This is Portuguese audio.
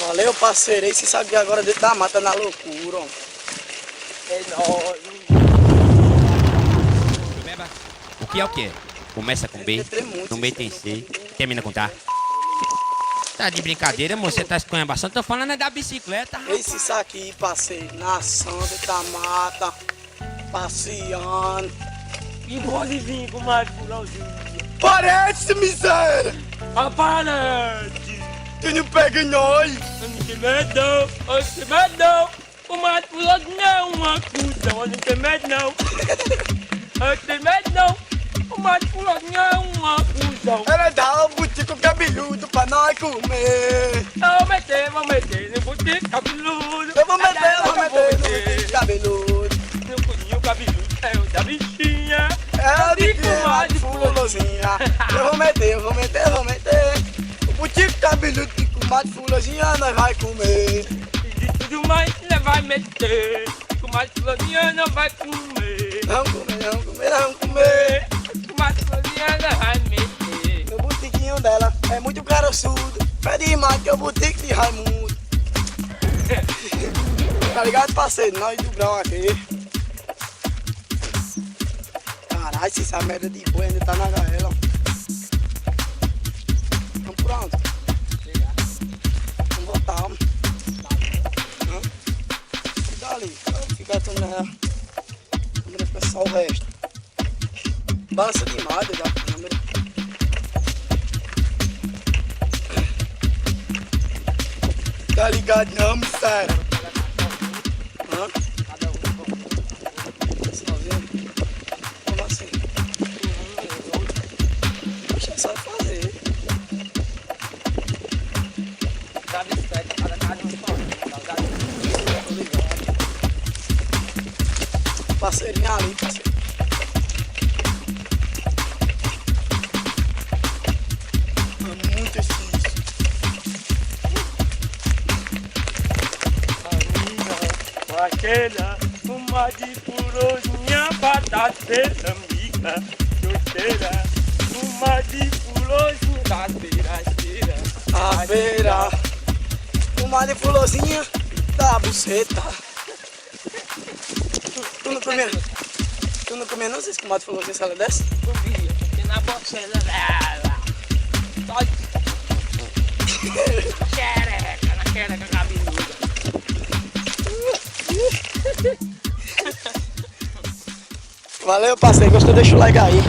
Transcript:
Valeu, parceiro. Esse sabe agora dentro da mata na loucura, ó. É nóis. O que é o quê? Começa com B, no meio tem C, termina com Tá. Tá de brincadeira, moço? Você tá esculhambando? Tô falando é da bicicleta, rapaz. Esse saque, parceiro, na ação dentro da mata, passeando. E pode vir com mais pulãozinho. Parece, miséria! Aparece! Tu não pega nós! Eu não tenho medo, eu não tenho medo. O mais pulãozinho é uma puta, eu não tenho medo não. Eu não tenho medo não. O mais pulãozinho é uma puta. Ela dá um butico cabeludo pra nós comer. Vou meter no butico cabeludo. Eu vou meter no butico cabeludo. Meu coninho cabeludo é o da bichinha. É de comadre fulosinha. Eu vou meter. O butico cabeludo de comadre fulosinha nós vai comer. E de tudo mais nós vai meter. Comadre fulosinha não vai comer. Vamos comer. Comadre fulosinha não vai meter. No botiquinho dela é muito caroçudo. Pede mais que é o botico de Raimundo. Tá ligado, parceiro? Nós do grão aqui. Caralho, se essa merda de boi ainda tá na gaela. Vamos por onde? Vamos voltar, homem. Fica ali. Fica tudo na câmera, fica só o resto. Balança demais da câmera. Tá ligado não, mistério? Hã? Sozinho? Como assim? Deixa eu só fazer. Da bicicleta, cada casa um só. Tô ligado. Parceirinho ali, parceiro. É muito difícil. Vaqueira, uma de purosinha, batateira, amiga, doceira, uma de purosinha, da beira, A beira, uma de fulozinha da buceta. Tu não comia não, vocês comadre fulozinha se ela desce? comia, porque na bocena dela, só xereca, na xereca cabeluda. Valeu, parceiro. Gostou? Deixa o like aí.